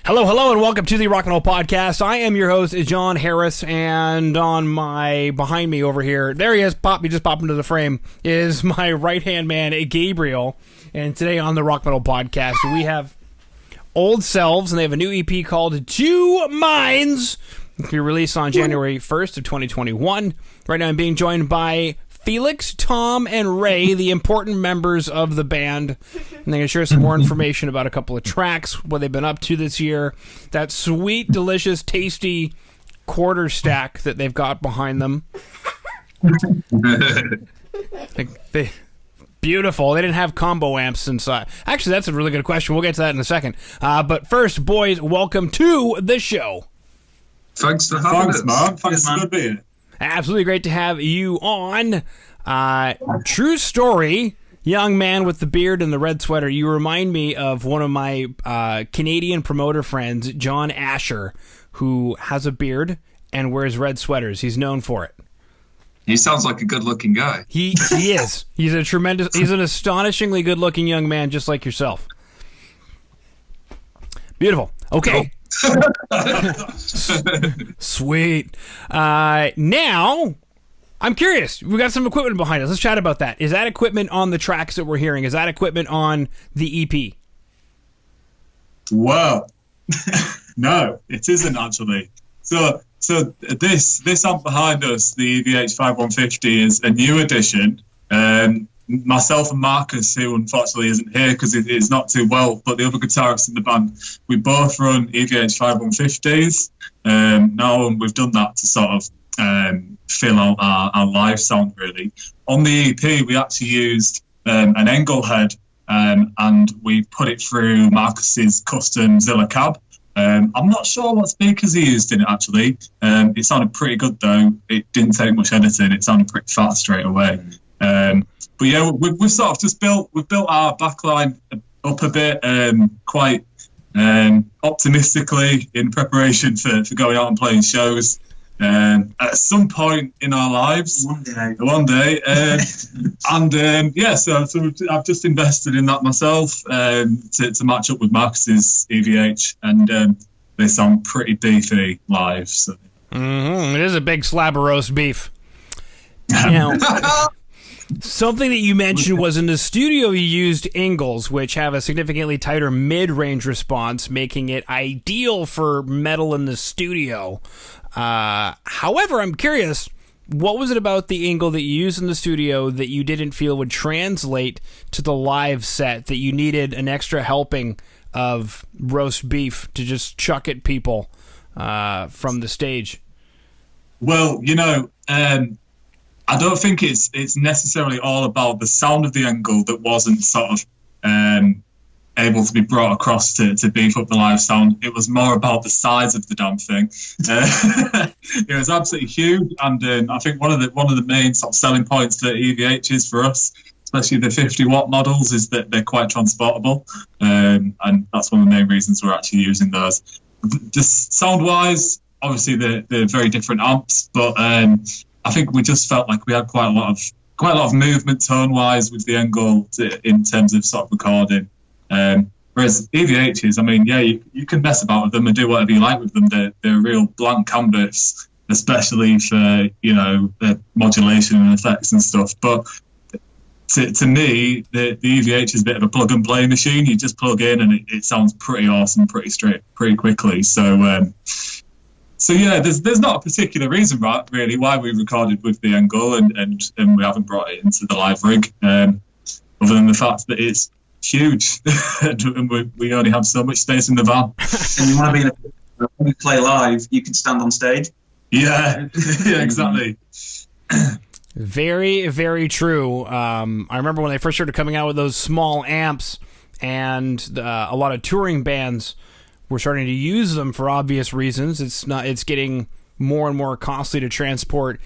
Hello, hello, and welcome to the Rock and Roll Podcast. I am your host, John Harris, and behind me over here, there he is, he just popped into the frame, is my right-hand man, Gabriel. And today on the Rock Metal Podcast, we have Old Selves, and they have a new EP called Two Minds. It'll be released on January 1st of 2021. Right now I'm being joined by Felix, Tom, and Ray, the important members of the band. And they're going to share some more information about a couple of tracks, what they've been up to this year, that sweet, delicious, tasty quarter stack that they've got behind them. Beautiful. They didn't have combo amps inside. Actually, that's a really good question. We'll get to that in a second. But first, boys, welcome to the show. Thanks for having us. Man. Thanks for being here. Absolutely great to have you on. True story, young man with the beard and the red sweater. You remind me of one of my Canadian promoter friends, John Asher, who has a beard and wears red sweaters. He's known for it. He sounds like a good-looking guy. He is. He's an astonishingly good-looking young man, just like yourself. Beautiful. Okay. Sweet. Now, I'm curious. We got some equipment behind us. Let's chat about that. Is that equipment on the tracks that we're hearing? Is that equipment on the EP? Well, no, it isn't actually. So this amp behind us, the EVH5150, is a new addition. Myself and Marcus, who unfortunately isn't here because it's not too well, but the other guitarists in the band, we both run EVH5150s now, and we've done that to sort of fill out our live sound, really. On the EP, we actually used an Engel head, and we put it through Marcus's custom Zilla cab. I'm not sure what speakers he used in it, actually. It sounded pretty good, though. It didn't take much editing. It sounded pretty fat straight away. But yeah, we've sort of just built our backline up a bit, quite optimistically in preparation for going out and playing shows at some point in our lives. One day. So I've just invested in that myself to match up with Marcus's EVH, and they sound pretty beefy live. So. Mm-hmm. It is a big slab of roast beef. Now, something that you mentioned was in the studio you used Ingles, which have a significantly tighter mid-range response, making it ideal for metal in the studio. However, I'm curious, what was it about the Ingle that you used in the studio that you didn't feel would translate to the live set, that you needed an extra helping of roast beef to just chuck at people from the stage? Well, I don't think it's necessarily all about the sound of the Engel that wasn't sort of able to be brought across to beef up the live sound. It was more about the size of the damn thing. It was absolutely huge, and I think one of the main sort of selling points for EVHs for us, especially the 50-watt models, is that they're quite transportable, and that's one of the main reasons we're actually using those. Just sound-wise, obviously they're very different amps, but I think we just felt like we had quite a lot of movement tone-wise with the Engel in terms of sort of recording. Whereas EVHs, I mean, yeah, you can mess about with them and do whatever you like with them. They're real blank canvas, especially for the modulation and effects and stuff. But to me, the EVH is a bit of a plug and play machine. You just plug in and it sounds pretty awesome, pretty straight, pretty quickly. So yeah, there's not a particular reason, right, really, why we recorded with the Engel and we haven't brought it into the live rig, other than the fact that it's huge and we only have so much space in the van. And you want to be when you play live, you can stand on stage. Yeah, yeah, exactly. Very, very true. I remember when they first started coming out with those small amps, and a lot of touring bands were starting to use them for obvious reasons. It's getting more and more costly to transport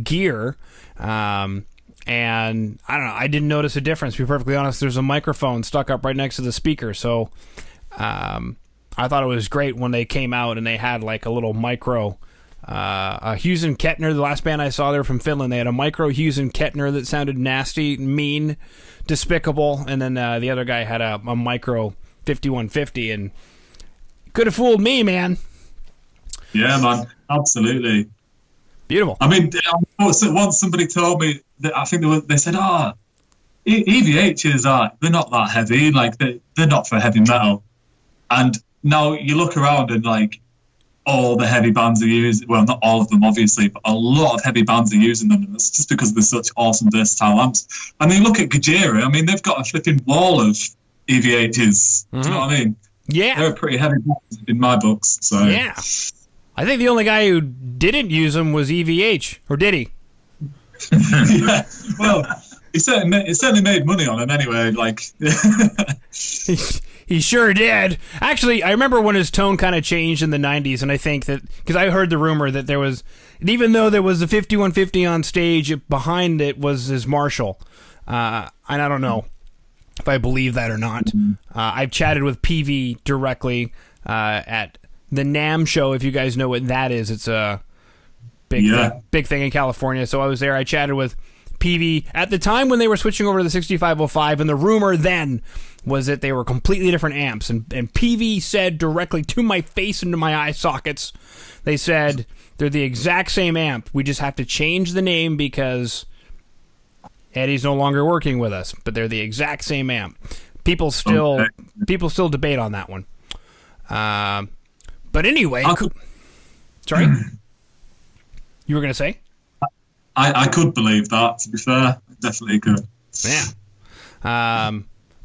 gear. And I don't know, I didn't notice a difference, to be perfectly honest. There's a microphone stuck up right next to the speaker, so I thought it was great when they came out and they had like a little micro Hughes and Kettner, the last band I saw there from Finland, they had a micro Hughes and Kettner that sounded nasty, mean, despicable, and then the other guy had a micro 5150, and could have fooled me, man. Yeah, man, absolutely. Beautiful. I mean, once somebody told me that I think they said, EVHs they're not that heavy, like they're not for heavy metal. And now you look around and like all the heavy bands are using, well, not all of them obviously, but a lot of heavy bands are using them, and it's just because they're such awesome versatile amps. And then you look at Gojira, I mean, they've got a flipping wall of EVHs. Do you know what I mean? Yeah. They're a pretty heavy band in my books. So yeah. I think the only guy who didn't use them was EVH, or did he? Yeah. Well, he certainly made money on them anyway. Like, he sure did. Actually, I remember when his tone kind of changed in the 90s, and I think that, because I heard the rumor that there was, even though there was a 5150 on stage, behind it was his Marshall. And I don't know if I believe that or not. I've chatted with PV directly at the NAMM show, if you guys know what that is. It's a big thing in California. So I was there. I chatted with PV at the time when they were switching over to the 6505, and the rumor then was that they were completely different amps. And PV said directly to my face and to my eye sockets, they said, they're the exact same amp. We just have to change the name because Eddie's no longer working with us, but they're the exact same amp. People still debate on that one. But anyway, sorry, you were going to say? I could believe that, to be fair. Definitely could. Yeah.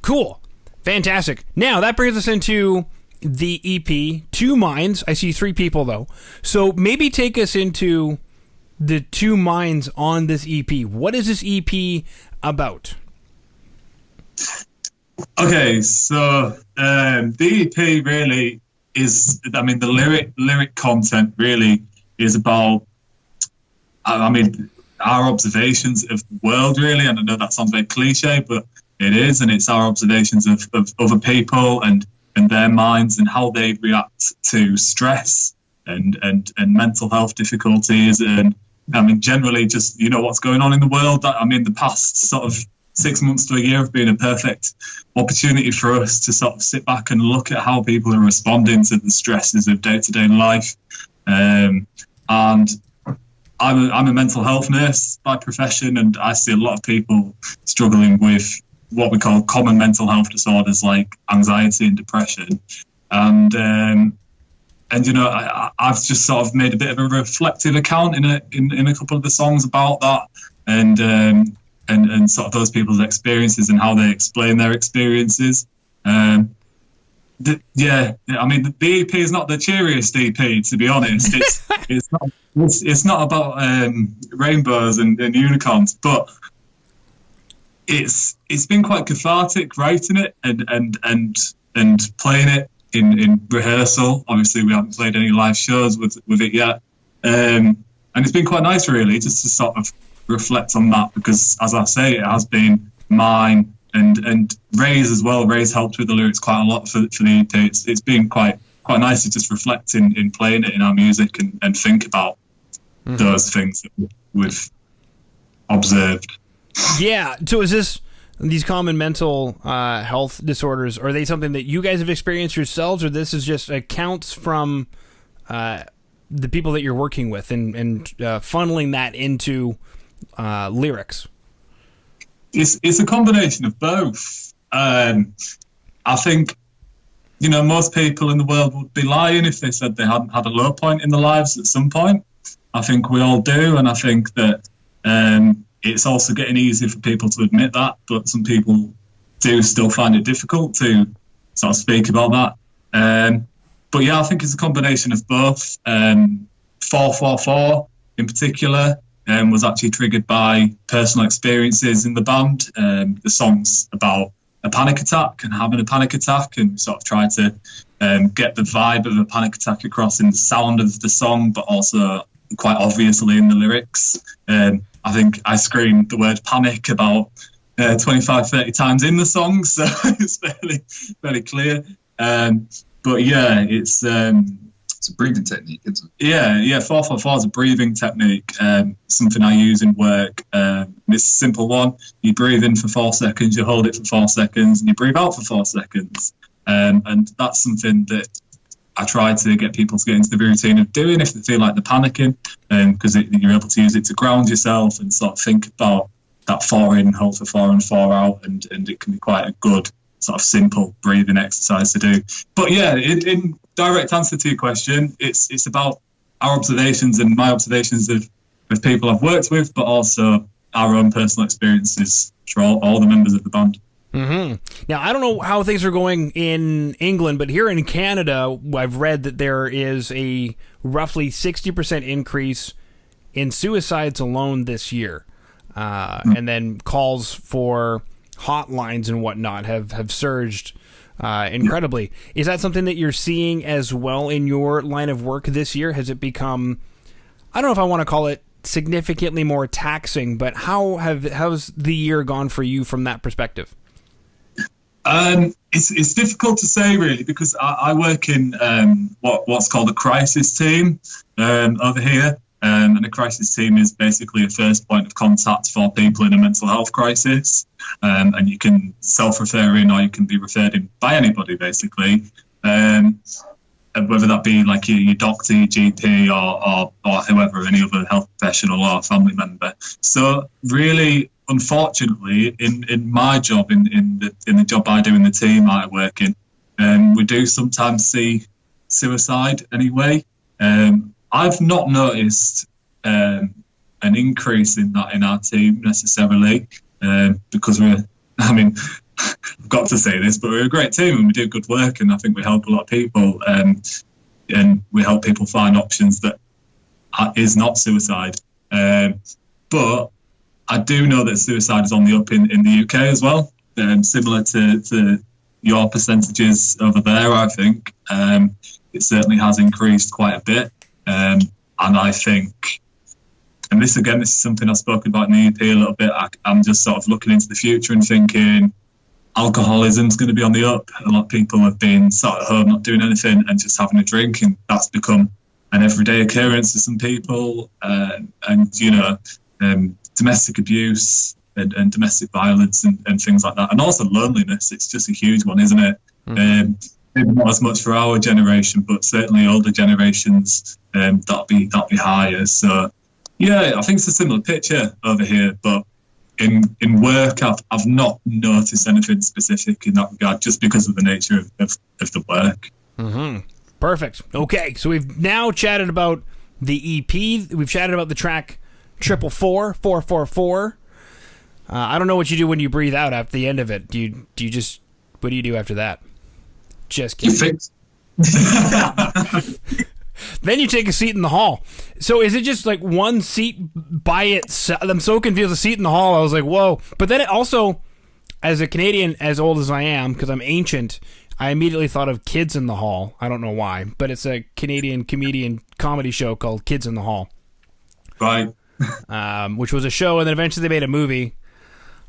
Cool. Fantastic. Now, that brings us into the EP, Two Minds. I see 3 people, though. So maybe take us into the 2 minds on this EP. What is this EP about? Okay, so the EP really is, I mean, the lyric content really is about, I mean, our observations of the world, really. And I know that sounds very cliche, but it is, and it's our observations of other people and their minds and how they react to stress and mental health difficulties. And I mean, generally just, what's going on in the world. I mean, the past sort of 6 months to a year have been a perfect opportunity for us to sort of sit back and look at how people are responding to the stresses of day-to-day life. And I'm a mental health nurse by profession, and I see a lot of people struggling with what we call common mental health disorders like anxiety and depression. And I've just sort of made a bit of a reflective account in a couple of the songs about that, and sort of those people's experiences and how they explain their experiences. I mean, the EP is not the cheeriest EP, to be honest. It's not about rainbows and unicorns, but it's been quite cathartic writing it and playing it in rehearsal. Obviously, we haven't played any live shows with it yet, and it's been quite nice, really, just to sort of reflect on that, because, as I say, it has been mine and Ray's as well. Ray's helped with the lyrics quite a lot for the EP. It's been quite nice to just reflect in playing it in our music and think about those things that we've observed. Yeah. So is these common mental health disorders, are they something that you guys have experienced yourselves, or this is just accounts from the people that you're working with and funneling that into lyrics? It's a combination of both. I think, most people in the world would be lying if they said they hadn't had a low point in their lives at some point. I think we all do, and I think that it's also getting easier for people to admit that, but some people do still find it difficult to sort of speak about that. But yeah, I think it's a combination of both. 444 in particular was actually triggered by personal experiences in the band. The song's about a panic attack and having a panic attack, and sort of try to get the vibe of a panic attack across in the sound of the song, but also quite obviously in the lyrics. I think I screamed the word panic about 25, 30 times in the song, so it's fairly clear. But yeah, it's a breathing technique, isn't it? Yeah, 444 is a breathing technique, something I use in work. It's a simple one. You breathe in for 4 seconds, you hold it for 4 seconds, and you breathe out for 4 seconds. And that's something that I try to get people to get into the routine of doing if they feel like they're panicking, because you're able to use it to ground yourself and sort of think about that 4 in, hold for 4 and 4 out, and it can be quite a good sort of simple breathing exercise to do. But yeah, in direct answer to your question, it's about our observations and my observations of people I've worked with, but also our own personal experiences for all the members of the band. Mm-hmm. Now, I don't know how things are going in England, but here in Canada, I've read that there is a roughly 60% increase in suicides alone this year. And then calls for hotlines and whatnot have surged incredibly. Is that something that you're seeing as well in your line of work this year? Has it become, I don't know if I want to call it significantly more taxing, but how's the year gone for you from that perspective? It's difficult to say really, because I work in what's called a crisis team over here. And a crisis team is basically a first point of contact for people in a mental health crisis. And you can self-refer in, or you can be referred in by anybody, basically. Whether that be like your doctor, your GP, or whoever, any other health professional or family member. So really, unfortunately, in my job, in the job I do in the team I work in, we do sometimes see suicide anyway. I've not noticed an increase in that in our team necessarily, because I've got to say this, but we're a great team and we do good work, and I think we help a lot of people, and we help people find options that is not suicide. But I do know that suicide is on the up in the UK as well, similar to your percentages over there, I think. It certainly has increased quite a bit. And I think, and this is something I've spoken about in the EP a little bit, I'm just sort of looking into the future and thinking alcoholism's going to be on the up. A lot of people have been sat at home not doing anything and just having a drink, and that's become an everyday occurrence for some people. Domestic abuse and domestic violence and things like that, and also loneliness. It's just a huge one, isn't it? Mm-hmm. Maybe not as much for our generation, but certainly older generations, that'll be higher. So, yeah, I think it's a similar picture over here. But in work, I've not noticed anything specific in that regard, just because of the nature of the work. Mm-hmm. Perfect. Okay, so we've now chatted about the EP. We've chatted about the track 444. I don't know what you do when you breathe out at the end of it. Do you just, what do you do after that? Just kidding. You fix. Then you take a seat in the hall. So is it just like one seat by itself? I'm so confused. A seat in the hall. I was like, whoa. But then it also, as a Canadian as old as I am, because I'm ancient, I immediately thought of Kids in the Hall. I don't know why, but it's a Canadian comedian comedy show called Kids in the Hall. Right. Which was a show, and then eventually they made a movie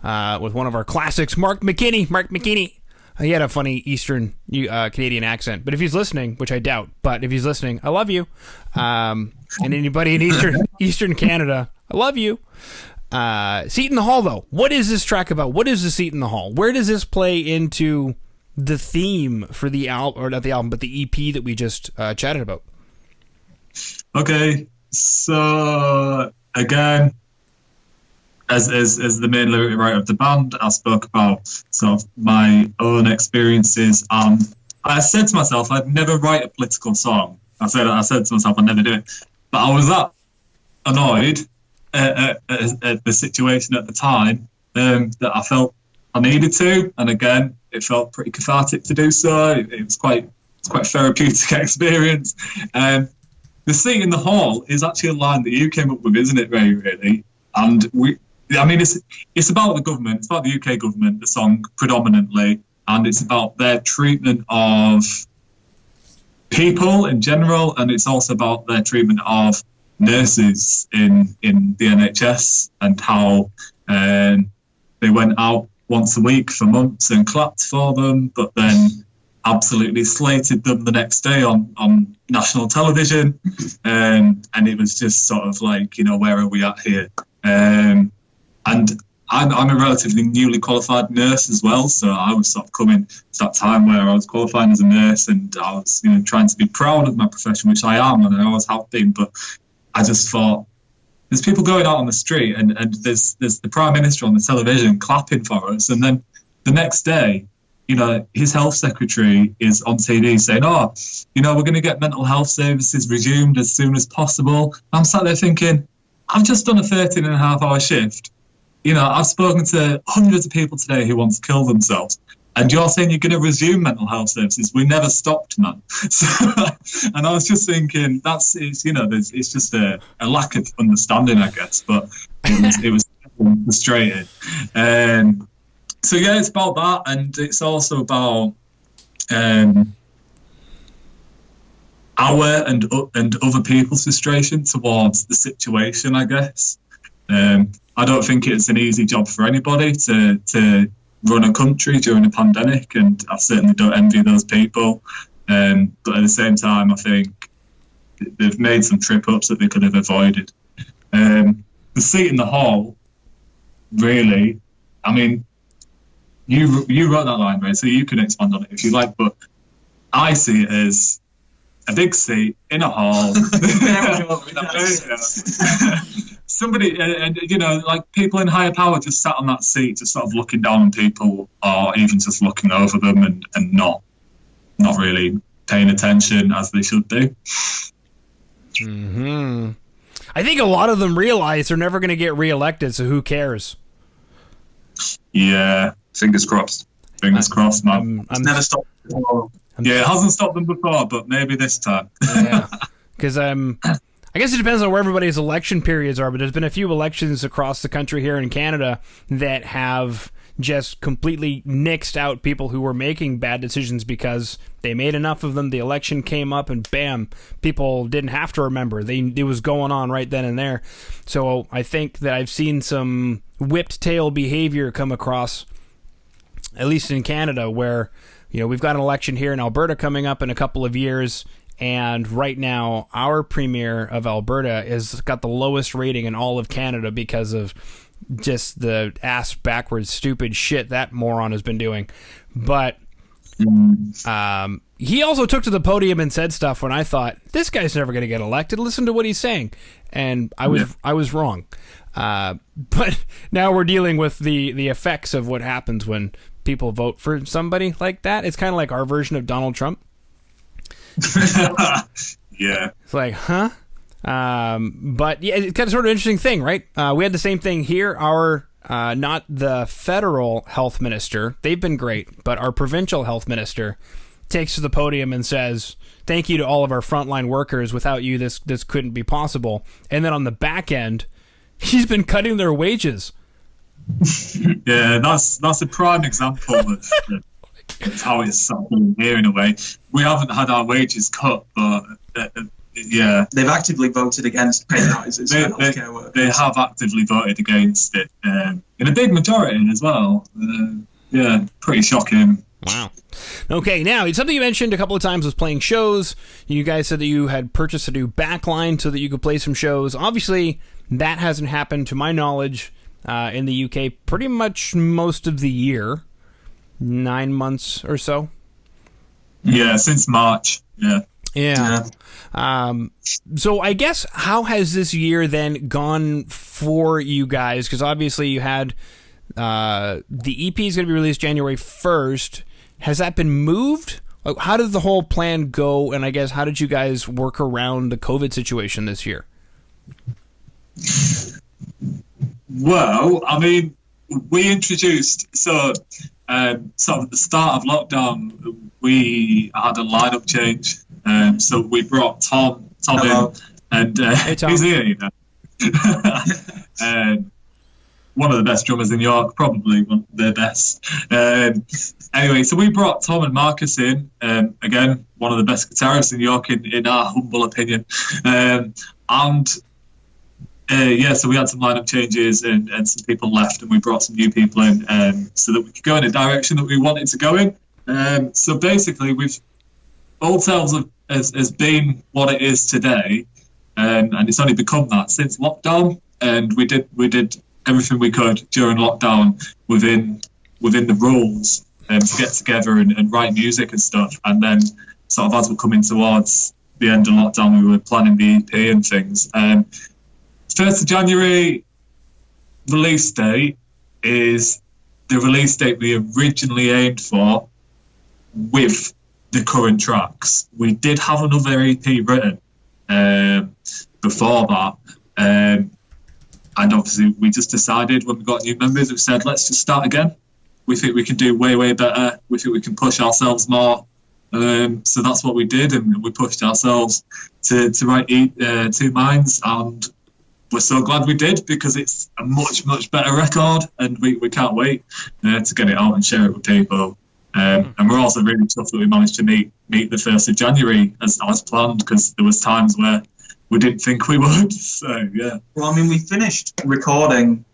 with one of our classics, Mark McKinney. He had a funny Eastern Canadian accent, but if he's listening, which I doubt, but if he's listening, I love you. And anybody in Eastern Canada, I love you. Seat in the Hall, though. What is this track about? What is the Seat in the Hall? Where does this play into the theme for the album, or not the album, but the EP that we just chatted about? Okay, so again, as the main lyric writer of the band, I spoke about sort of my own experiences. I said to myself, I'd never write a political song. I said to myself, I'd never do it. But I was that annoyed at the situation at the time that I felt I needed to. And again, it felt pretty cathartic to do so. It was quite a therapeutic experience. The Seat in the Hall is actually a line that you came up with, isn't it, Ray, really? And it's about the government, it's about the UK government, the song predominantly, and it's about their treatment of people in general, and it's also about their treatment of nurses in the NHS, and how they went out once a week for months and clapped for them, but then absolutely slated them the next day on national television, and it was just sort of like, where are we at here? And I'm a relatively newly qualified nurse as well, so I was sort of coming to that time where I was qualifying as a nurse, and I was, trying to be proud of my profession, which I am, and I always have been. But I just thought, there's people going out on the street, and there's the Prime Minister on the television clapping for us, and then the next day, his health secretary is on TV saying, we're going to get mental health services resumed as soon as possible. I'm sat there thinking, I've just done a 13.5-hour shift. I've spoken to hundreds of people today who want to kill themselves. And you're saying you're going to resume mental health services? We never stopped, man. So, and I was just thinking, it's just a lack of understanding, I guess. But it was frustrating. So yeah, it's about that, and it's also about our and other people's frustration towards the situation, I guess. I don't think it's an easy job for anybody to run a country during a pandemic, and I certainly don't envy those people. But at the same time, I think they've made some trip-ups that they could have avoided. The seat in the hall, really, I mean, you wrote that line, Ray, so you can expand on it if you like, but I see it as a big seat in a hall. Somebody, and like people in higher power just sat on that seat, just sort of looking down on people, or even just looking over them and not really paying attention as they should do. Mm-hmm. I think a lot of them realize they're never going to get reelected, so who cares? Yeah, fingers crossed. Fingers crossed, man. It's never stopped before. Yeah, it hasn't stopped them before, but maybe this time. Yeah, because I guess it depends on where everybody's election periods are, but there's been a few elections across the country here in Canada that have just completely nixed out people who were making bad decisions because they made enough of them, the election came up, and bam, people didn't have to remember. It was going on right then and there. So I think that I've seen some whipped tail behavior come across, at least in Canada, where we've got an election here in Alberta coming up in a couple of years, and right now our premier of Alberta has got the lowest rating in all of Canada because of just the ass backwards stupid shit that moron has been doing. But he also took to the podium and said stuff when I thought, this guy's never going to get elected. Listen to what he's saying. And I was wrong. But now we're dealing with the effects of what happens when people vote for somebody like that. It's kind of like our version of Donald Trump. Yeah. It's like, huh? But yeah, it's kind of sort of an interesting thing, right? We had the same thing here. Our not the federal health minister, they've been great, but our provincial health minister takes to the podium and says, thank you to all of our frontline workers. Without you, this couldn't be possible. And then on the back end, he's been cutting their wages. Yeah, that's a prime example of how it's here in a way. We haven't had our wages cut, but yeah, they've actively voted against pay rises. They have actively voted against it in a big majority as well. Yeah, pretty shocking. Wow. Okay, now something you mentioned a couple of times was playing shows. You guys said that you had purchased a new backline so that you could play some shows. Obviously, that hasn't happened to my knowledge in the UK pretty much most of the year. 9 months or so. Yeah, since March. Yeah. So I guess how has this year then gone for you guys? Because obviously you had the EP is going to be released January 1st. Has that been moved? How did the whole plan go? And I guess how did you guys work around the COVID situation this year? Well, I mean, we introduced sort of at the start of lockdown, we had a lineup change. So we brought Tom in, and hey, Tom. He's here, you know. One of the best drummers in York, probably one of the best. Anyway, so we brought Tom and Marcus in. Again, one of the best guitarists in York, in our humble opinion. So we had some lineup changes and some people left, and we brought some new people in so that we could go in a direction that we wanted to go in. So basically, Old Selves has been what it is today, and it's only become that since lockdown. And we did everything we could during lockdown within the rules to get together and write music and stuff. And then sort of as we're coming towards the end of lockdown, we were planning the EP and things. 1st of January release date is the release date we originally aimed for with the current tracks. We did have another EP written before that. And obviously we just decided when we got new members, we said, let's just start again. We think we can do way, way better. We think we can push ourselves more. So that's what we did, and we pushed ourselves to write Two Minds, and we're so glad we did, because it's a much, much better record, and we can't wait to get it out and share it with people. And we're also really chuffed that we managed to meet the 1st of January as planned, because there was times where we didn't think we would. So, yeah. Well, I mean, we finished recording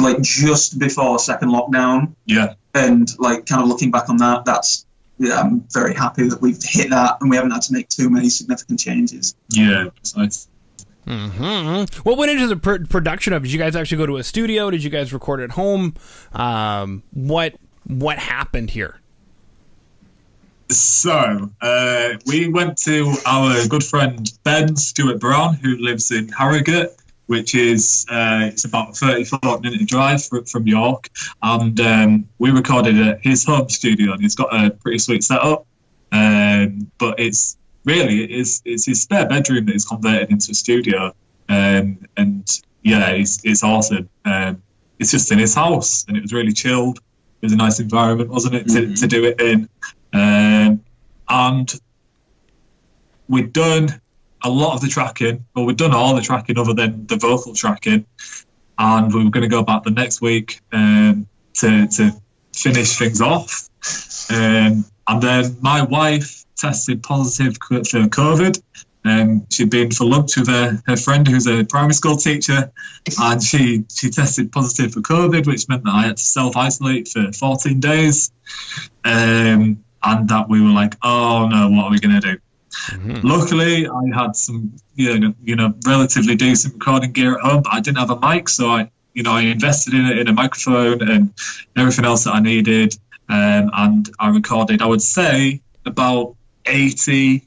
like just before second lockdown. Yeah. And like kind of looking back on that, I'm very happy that we've hit that and we haven't had to make too many significant changes. Yeah, precise. Mm-hmm. What went into the production of it? Did you guys actually go to a studio? Did you guys record at home? What happened here? So, we went to our good friend Ben Stuart Brown, who lives in Harrogate, which is it's about a 34-minute drive from York, and we recorded at his home studio, and he's got a pretty sweet setup, but it's his spare bedroom that he's converted into a studio, and yeah, it's awesome. It's just in his house, and it was really chilled. It was a nice environment, wasn't it, to do it in, and we'd done a lot of the tracking. Well, we'd done all the tracking other than the vocal tracking, and we were going to go back the next week to finish things off. And then my wife tested positive for COVID. She'd been for lunch with her friend who's a primary school teacher, and she tested positive for COVID, which meant that I had to self-isolate for 14 days. And that we were like, oh no, what are we going to do? Mm-hmm. Luckily, I had some, relatively decent recording gear at home, but I didn't have a mic, so I invested in a microphone and everything else that I needed, and I recorded, I would say, about 85%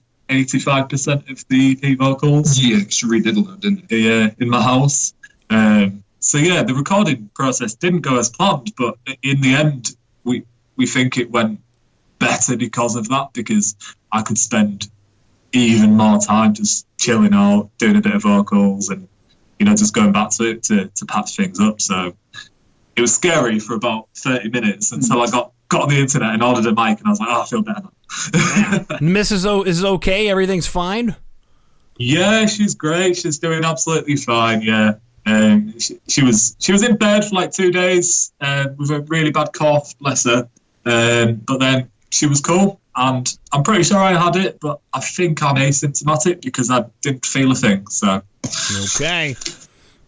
of the EP vocals. Yeah, you redid a lot, didn't you? Yeah, in my house. So yeah, the recording process didn't go as planned, but in the end, we think it went better because of that, because I could spend even more time just chilling out, doing a bit of vocals, and just going back to it to patch things up. So it was scary for about 30 minutes until I got on the internet and ordered a mic, and I was like, I feel better now. Mrs. O is okay? Everything's fine? Yeah, she's great. She's doing absolutely fine. Yeah, she was in bed for like 2 days with a really bad cough, bless her. But then she was cool, and I'm pretty sure I had it, but I think I'm asymptomatic because I didn't feel a thing. So okay,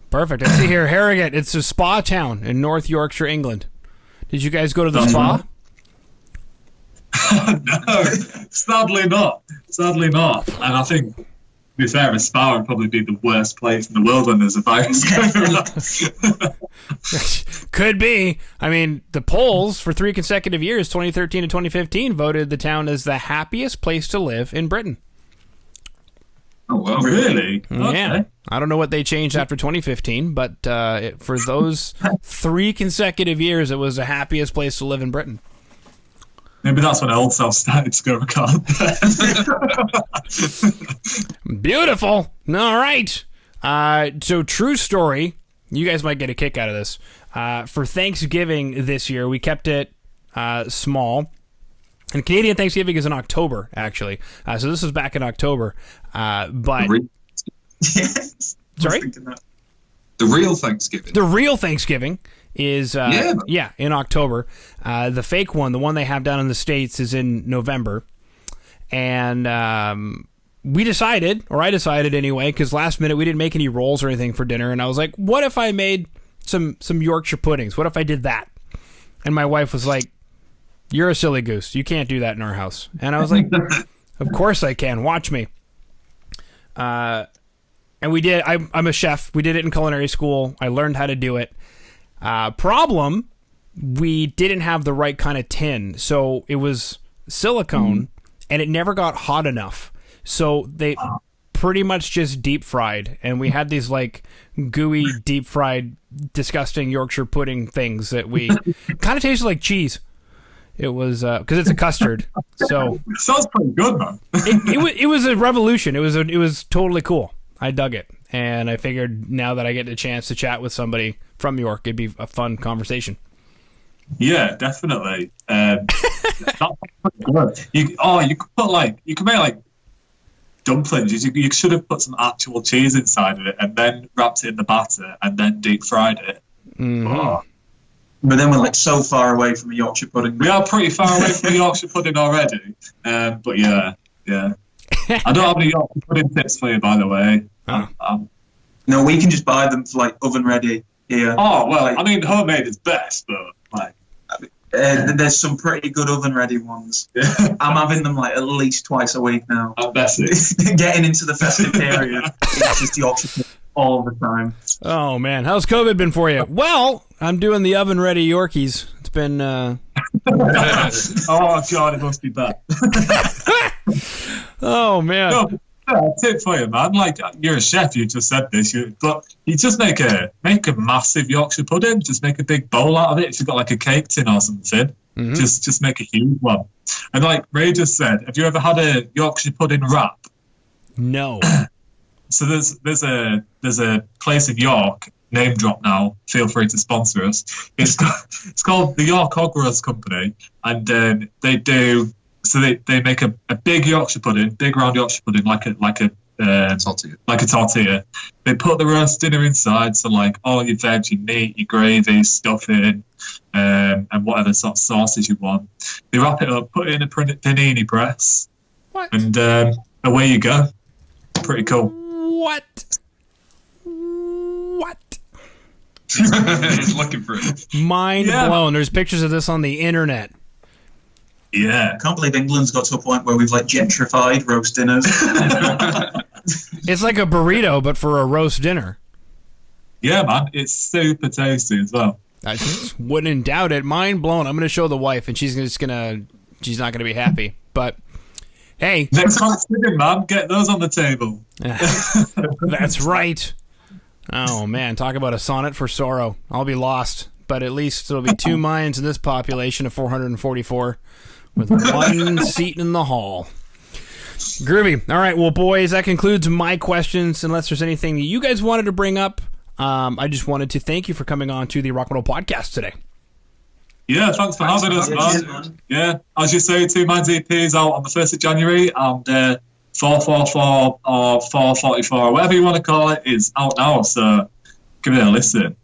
perfect. I see here, Harrogate. It's a spa town in North Yorkshire, England. Did you guys go to the spa? No, sadly not. And I think, to be fair, a spa would probably be the worst place in the world when there's a virus going around. Could be. I mean, the polls for 3 consecutive years, 2013 and 2015, voted the town as the happiest place to live in Britain. Oh, well, really? Yeah. Okay. I don't know what they changed after 2015, but for those 3 consecutive years, it was the happiest place to live in Britain. Maybe that's when Old Self started to go record. Beautiful. All right. So, true story. You guys might get a kick out of this. For Thanksgiving this year, we kept it small. And Canadian Thanksgiving is in October, actually. So this was back in October. But Yes. Sorry? The real Thanksgiving. The real Thanksgiving is in October. The fake one, the one they have down in the States, is in November. And we decided, or I decided anyway, because last minute we didn't make any rolls or anything for dinner, and I was like, what if I made some Yorkshire puddings? What if I did that? And my wife was like, you're a silly goose. You can't do that in our house. And I was like, of course I can. Watch me. And we did. I'm a chef. We did it in culinary school. I learned how to do it. Problem, we didn't have the right kind of tin, so it was silicone, and it never got hot enough. So they pretty much just deep fried, and we had these like gooey deep fried, disgusting Yorkshire pudding things that we kind of tasted like cheese. It was because it's a custard, so Sounds pretty good, man. it was a revolution. It was totally cool. I dug it, and I figured now that I get a chance to chat with somebody from York, it'd be a fun conversation. Yeah, definitely. That's pretty good. You could make like dumplings. You should have put some actual cheese inside of it and then wrapped it in the batter and then deep fried it. Mm-hmm. Oh. But then we're like so far away from a Yorkshire pudding. We are pretty far away from the Yorkshire pudding already. But yeah. I don't have any Yorkshire pudding tips for you, by the way. No, we can just buy them for like oven ready here. Oh, well, I mean, homemade is best, but like... There's some pretty good oven ready ones. I'm having them like at least twice a week now. At best. Getting into the festive period, it's just Yorkshire pudding all the time. Oh man, how's COVID been for you? Well, I'm doing the oven ready Yorkies. It's been Oh god, it must be bad. oh man. No, tip for you, man. Like, you're a chef, you just said this, but you just make a massive Yorkshire pudding. Just make a big bowl out of it. If you've got like a cake tin or something, just make a huge one. And like Ray just said, have you ever had a Yorkshire pudding wrap? No. So there's a place in York, name drop now, feel free to sponsor us. It's called the York Hog Roast Company, and they make a big Yorkshire pudding, big round Yorkshire pudding, like a Tortilla. like a tortilla. They put the roast dinner inside, so like all your veg, your meat, your gravy, stuffing, and whatever sort of sauces you want. They wrap it up, put it in a panini press, and away you go. Pretty cool. What? He's looking for it. Mind blown. There's pictures of this on the internet. Yeah. I can't believe England's got to a point where we've like gentrified roast dinners. It's like a burrito, but for a roast dinner. Yeah, man. It's super tasty as well. I just wouldn't doubt it. Mind blown. I'm going to show the wife, and she's not going to be happy. But hey, Next Thanksgiving, man. Get those on the table. that's right. Oh man, talk about a sonnet for sorrow. I'll be lost, but at least it'll be 2 minds in this population of 444 with 1 seat in the hall. Groovy. All right, well, boys, that concludes my questions. Unless there's anything that you guys wanted to bring up, I just wanted to thank you for coming on to the Rock and Roll Podcast today. Yeah, thanks for having us, man. Yeah, as you say, 2 Minds EP is out on the 1st of January, and 444 or 444, whatever you want to call it, is out now, so give it a listen.